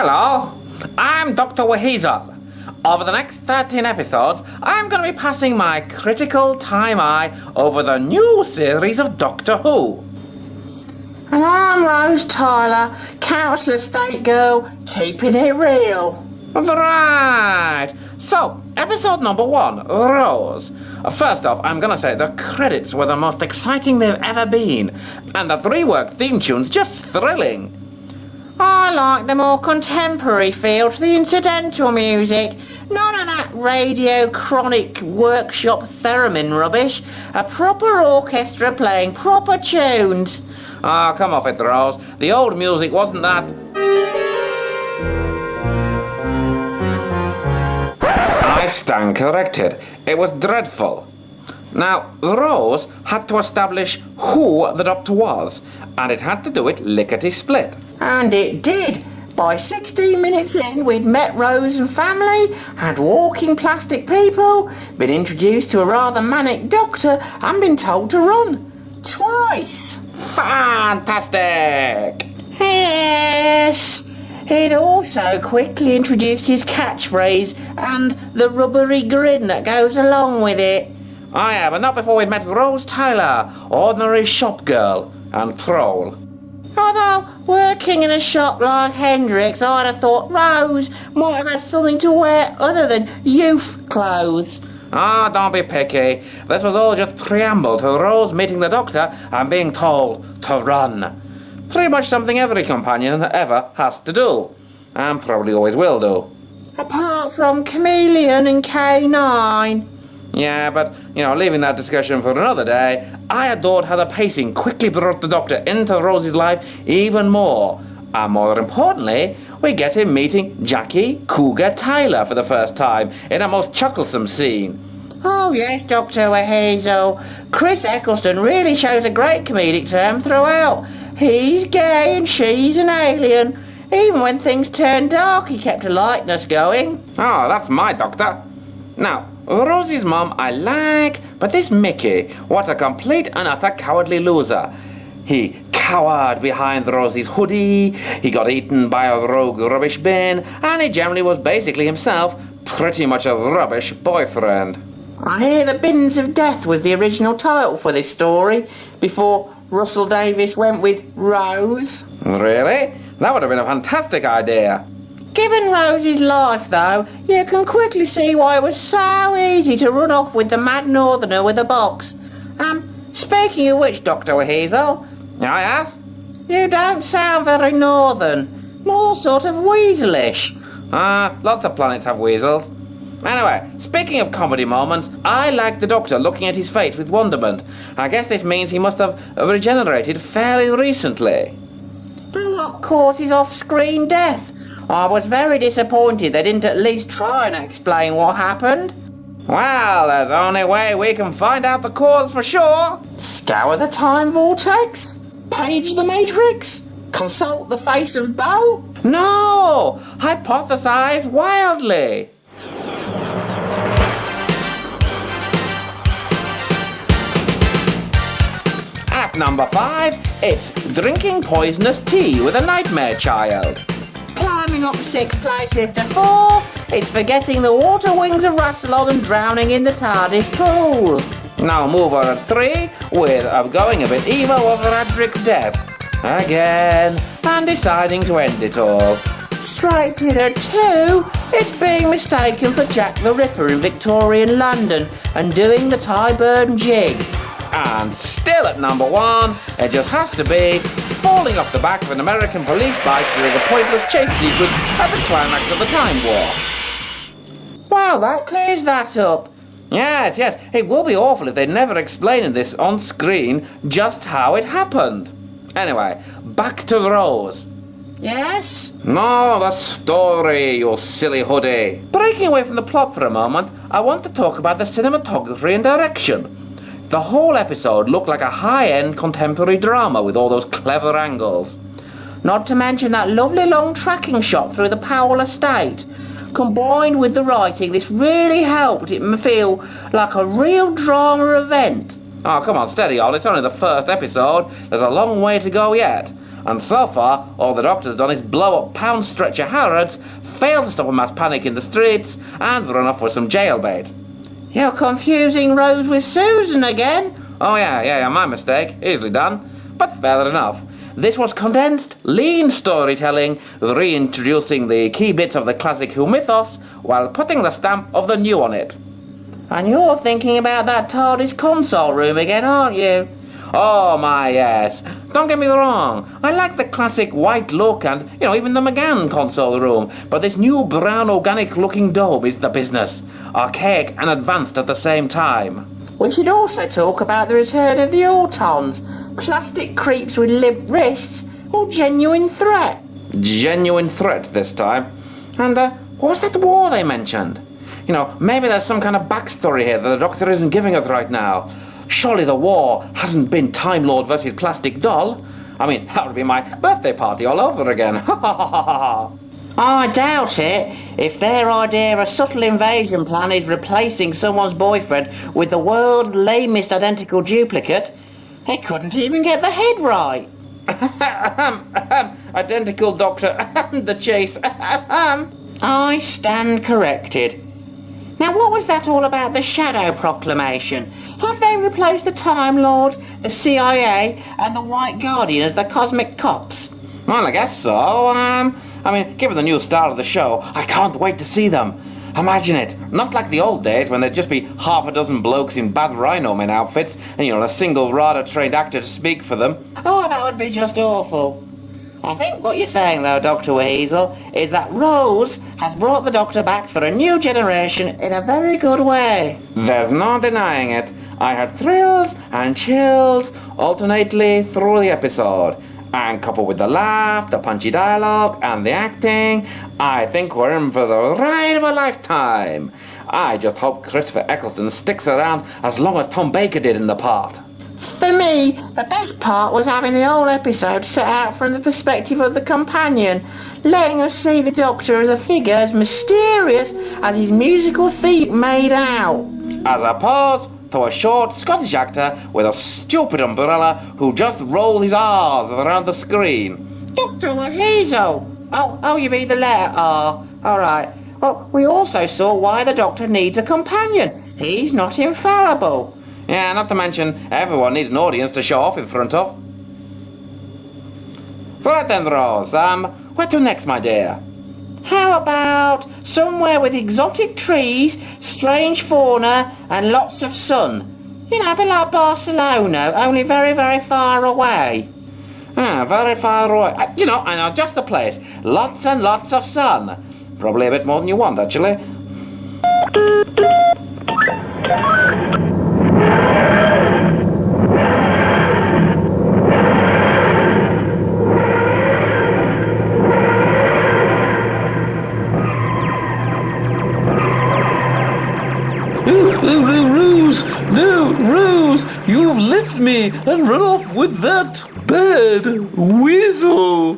Hello, I'm Doctor WHeasel. Over the next 13 episodes, I'm going to be passing my critical time eye over the new series of Doctor Who. And I'm Rose Tyler, council estate girl, keeping it real. Right. So, episode number 1, Rose. First off, I'm going to say the credits were the most exciting they've ever been, and the reworked theme tune's just thrilling. I like the more contemporary feel to the incidental music. None of that radio chronic workshop theremin rubbish. A proper orchestra playing proper tunes. Ah, come off it, Rose. The old music wasn't that... I stand corrected. It was dreadful. Now, Rose had to establish who the Doctor was, and it had to do it lickety-split. And it did. By 16 minutes in, we'd met Rose and family, had walking plastic people, been introduced to a rather manic doctor, and been told to run. Twice. Fantastic! Yes. He'd also quickly introduced his catchphrase and the rubbery grin that goes along with it. I have, but not before we'd met Rose Tyler, ordinary shop girl and prole. Although, working in a shop like Hendrick's, I'd have thought Rose might have had something to wear other than youth clothes. Ah, don't be picky. This was all just preamble to Rose meeting the Doctor and being told to run. Pretty much something every companion ever has to do, and probably always will do. Apart from Chameleon and K9. Yeah, but, leaving that discussion for another day, I adored how the pacing quickly brought the Doctor into Rose's life even more. And more importantly, we get him meeting Jackie Cougar Tyler for the first time in a most chucklesome scene. Oh yes, Doctor WHeasel. Chris Eccleston really shows a great comedic term throughout. He's gay and she's an alien. Even when things turned dark, he kept a lightness going. Oh, that's my Doctor. Now, Rosie's mum I like, but this Mickey, what a complete and utter cowardly loser. He cowered behind Rosie's hoodie, he got eaten by a rogue rubbish bin, and he generally was basically himself pretty much a rubbish boyfriend. I hear the Bins of Death was the original title for this story, before Russell Davies went with Rose. Really? That would have been a fantastic idea. Given Rose's life, though, you can quickly see why it was so easy to run off with the mad northerner with a box. Speaking of which, Doctor WHeasel, Yes? you don't sound very northern. More sort of weaselish. Lots of planets have weasels. Anyway, speaking of comedy moments, I like the Doctor looking at his face with wonderment. I guess this means he must have regenerated fairly recently. But what causes off-screen death? I was very disappointed they didn't at least try and explain what happened. Well, there's only way we can find out the cause for sure. Scour the time vortex? Page the matrix? Consult the face of Bo? No! Hypothesize wildly! At number 5, it's drinking poisonous tea with a nightmare child. Climbing up 6 places to 4, it's forgetting the water wings of Rassilon and drowning in the TARDIS pool. Now move on at 3 with going a bit evil over Adric's death. Again, and deciding to end it all. Straight in at 2, it's being mistaken for Jack the Ripper in Victorian London and doing the Tyburn jig. And still at number 1, it just has to be falling off the back of an American police bike during a pointless chase sequence at the climax of the Time War. Well, that clears that up. Yes, it will be awful if they never explain in this on screen just how it happened. Anyway, back to Rose. Yes? No, the story, you silly hoodie. Breaking away from the plot for a moment, I want to talk about the cinematography and direction. The whole episode looked like a high-end contemporary drama with all those clever angles. Not to mention that lovely long tracking shot through the Powell estate. Combined with the writing, this really helped it feel like a real drama event. Oh, come on, steady on, it's only the first episode. There's a long way to go yet. And so far, all the doctor's done is blow up pound stretcher Harrods, fail to stop a mass panic in the streets, and run off with some jailbait. You're confusing Rose with Susan again. Oh yeah, my mistake. Easily done. But fair enough. This was condensed, lean storytelling, reintroducing the key bits of the classic Who mythos, while putting the stamp of the new on it. And you're thinking about that TARDIS console room again, aren't you? Oh my yes. Don't get me wrong. I like the classic white look and, even the McGann console room. But this new brown organic looking dome is the business. Archaic and advanced at the same time. We should also talk about the return of the Autons. Plastic creeps with limp wrists, or genuine threat? Genuine threat this time. And what was that war they mentioned? Maybe there's some kind of backstory here that the Doctor isn't giving us right now. Surely the war hasn't been Time Lord versus Plastic Doll. I mean, that would be my birthday party all over again. Ha ha ha ha ha. I doubt it. If their idea of a subtle invasion plan is replacing someone's boyfriend with the world's lamest identical duplicate, they couldn't even get the head right. Identical Doctor, the chase. I stand corrected. Now, what was that all about the Shadow Proclamation? Have they replaced the Time Lords, the CIA, and the White Guardian as the cosmic cops? Well, I guess so. Given the new style of the show, I can't wait to see them. Imagine it. Not like the old days when there'd just be half a dozen blokes in bad Rhino Men outfits and, a single RADA-trained actor to speak for them. Oh, that would be just awful. I think what you're saying, though, Doctor WHeasel, is that Rose has brought the Doctor back for a new generation in a very good way. There's no denying it. I had thrills and chills alternately through the episode. And coupled with the laugh, the punchy dialogue, and the acting, I think we're in for the ride of a lifetime. I just hope Christopher Eccleston sticks around as long as Tom Baker did in the part. For me, the best part was having the whole episode set out from the perspective of the companion, letting us see the Doctor as a figure as mysterious as his musical theme made out. As opposed to a short Scottish actor with a stupid umbrella who just rolled his R's around the screen. Doctor WHeasel! Oh, you mean the letter R. Alright. Well, we also saw why the Doctor needs a companion. He's not infallible. Yeah, not to mention, everyone needs an audience to show off in front of. Right then, Rose, where to next, my dear? How about somewhere with exotic trees, strange fauna, and lots of sun? A bit like Barcelona, only very, very far away. Very far away. I know just the place. Lots and lots of sun. Probably a bit more than you want, actually. No, Rose, you've left me and run off with that bad weasel.